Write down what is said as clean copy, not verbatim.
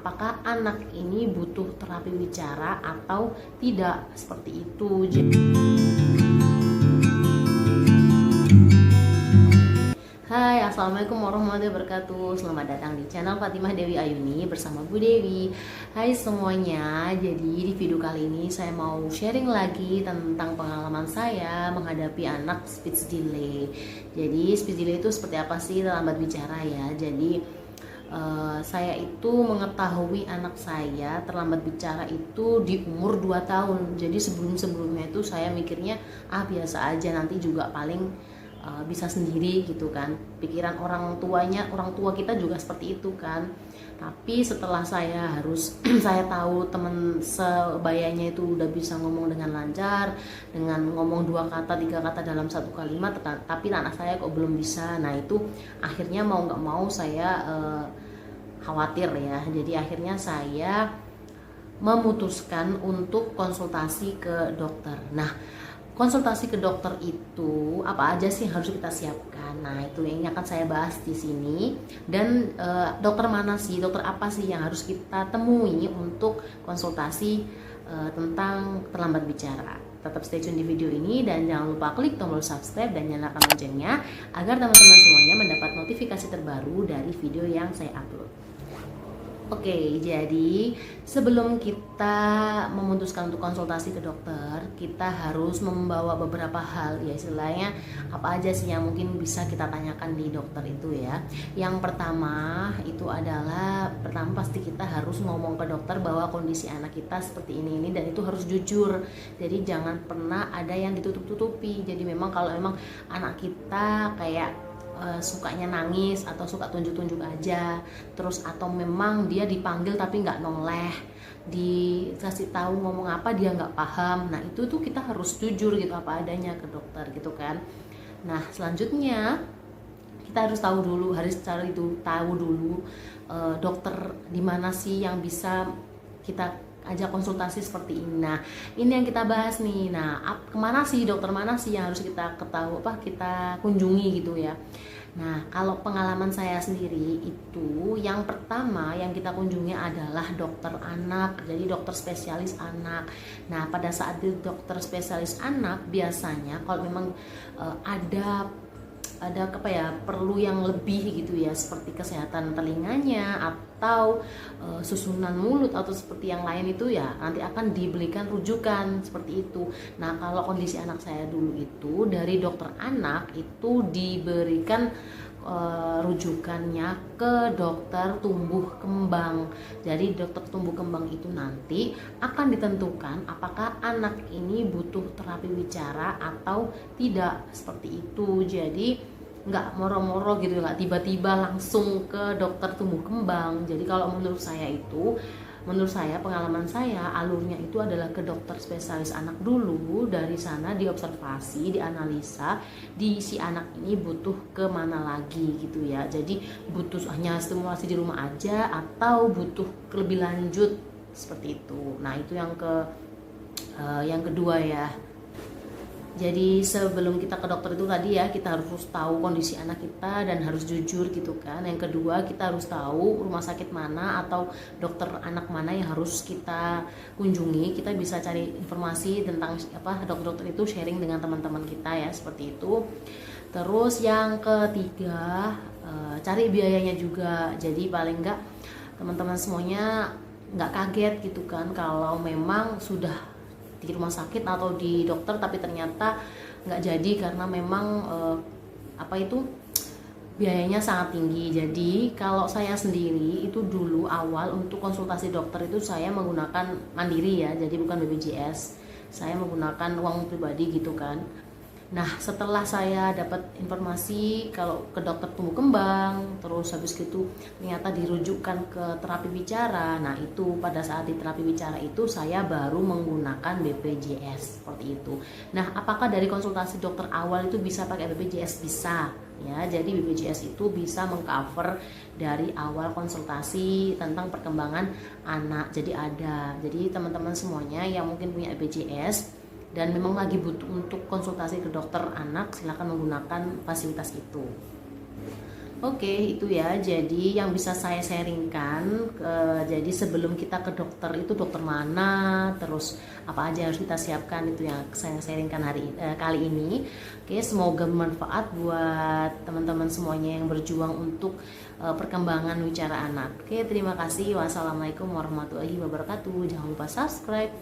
apakah anak ini butuh terapi bicara atau tidak, seperti itu. Hai, assalamualaikum warahmatullahi wabarakatuh. Selamat datang di channel Fatimah Dewi Ayuni bersama Bu Dewi. Hai semuanya, jadi di video kali ini saya mau sharing lagi tentang pengalaman saya menghadapi anak speech delay. Jadi speech delay itu seperti apa sih, terlambat bicara ya. Jadi saya itu mengetahui anak saya terlambat bicara itu di umur 2 tahun. Jadi sebelumnya itu saya mikirnya biasa aja, nanti juga paling bisa sendiri gitu kan. Pikiran orang tua kita juga seperti itu kan. Tapi setelah saya saya tahu teman sebayanya itu udah bisa ngomong dengan lancar, dengan ngomong 2 kata 3 kata dalam satu kalimat, tapi anak saya kok belum bisa. Nah itu akhirnya mau nggak mau saya khawatir ya. Jadi akhirnya saya memutuskan untuk konsultasi ke dokter. Nah, konsultasi ke dokter itu apa aja sih yang harus kita siapkan? Nah, itu yang akan saya bahas di sini. Dan dokter apa sih yang harus kita temui untuk konsultasi tentang terlambat bicara. Tetap stay tune di video ini dan jangan lupa klik tombol subscribe dan nyalakan loncengnya agar teman-teman semuanya mendapat notifikasi terbaru dari video yang saya upload. Oke, jadi sebelum kita memutuskan untuk konsultasi ke dokter, kita harus membawa beberapa hal ya, istilahnya apa aja sih yang mungkin bisa kita tanyakan di dokter itu ya. Yang pertama itu adalah, pasti kita harus ngomong ke dokter bahwa kondisi anak kita seperti ini dan itu harus jujur. Jadi jangan pernah ada yang ditutup-tutupi. Jadi memang kalau memang anak kita kayak sukanya nangis atau suka tunjuk-tunjuk aja, terus atau memang dia dipanggil tapi nggak noleh, dikasih tahu ngomong apa dia nggak paham, nah itu tuh kita harus jujur gitu apa adanya ke dokter gitu kan. Nah selanjutnya kita harus tahu dulu dokter di mana sih yang bisa kita ajak konsultasi seperti ini. Nah ini yang kita bahas nih. Nah dokter mana sih yang harus kita kita kunjungi gitu ya. Nah kalau pengalaman saya sendiri itu yang pertama yang kita kunjungi adalah dokter anak, jadi dokter spesialis anak. Nah pada saat di dokter spesialis anak biasanya kalau memang ada perlu yang lebih gitu ya, seperti kesehatan telinganya atau susunan mulut atau seperti yang lain itu ya nanti akan diberikan rujukan seperti itu. Nah kalau kondisi anak saya dulu itu dari dokter anak itu diberikan rujukannya ke dokter tumbuh kembang. Jadi dokter tumbuh kembang itu nanti akan ditentukan apakah anak ini butuh terapi bicara atau tidak, seperti itu. Jadi nggak moro-moro gitu, nggak tiba-tiba langsung ke dokter tumbuh kembang. Jadi kalau menurut saya pengalaman saya alurnya itu adalah ke dokter spesialis anak dulu. Dari sana diobservasi, dianalisa si anak ini butuh kemana lagi gitu ya. Jadi butuh hanya stimulasi di rumah aja atau butuh lebih lanjut, seperti itu. Nah itu yang kedua ya. Jadi sebelum kita ke dokter itu tadi ya, kita harus tahu kondisi anak kita dan harus jujur gitu kan. Yang kedua kita harus tahu rumah sakit mana atau dokter anak mana yang harus kita kunjungi. Kita bisa cari informasi tentang dokter-dokter itu, sharing dengan teman-teman kita ya, seperti itu. Terus yang ketiga cari biayanya juga. Jadi paling enggak teman-teman semuanya nggak kaget gitu kan kalau memang sudah di rumah sakit atau di dokter tapi ternyata nggak jadi karena memang biayanya sangat tinggi. Jadi kalau saya sendiri itu dulu awal untuk konsultasi dokter itu saya menggunakan mandiri ya, jadi bukan BPJS, saya menggunakan uang pribadi gitu kan. Nah setelah saya dapat informasi kalau ke dokter tumbuh kembang, terus habis gitu ternyata dirujukkan ke terapi bicara. Nah itu pada saat di terapi bicara itu saya baru menggunakan BPJS, seperti itu. Nah apakah dari konsultasi dokter awal itu bisa pakai BPJS? Bisa ya. Jadi BPJS itu bisa mengcover dari awal konsultasi tentang perkembangan anak. Jadi teman-teman semuanya yang mungkin punya BPJS dan memang lagi butuh untuk konsultasi ke dokter anak, silakan menggunakan fasilitas itu. Oke, itu ya. Jadi yang bisa saya sharingkan, jadi sebelum kita ke dokter itu dokter mana, terus apa aja harus kita siapkan, itu yang saya sharingkan kali ini. Oke, semoga bermanfaat buat teman-teman semuanya yang berjuang untuk perkembangan wicara anak. Oke, terima kasih. Wassalamualaikum warahmatullahi wabarakatuh. Jangan lupa subscribe.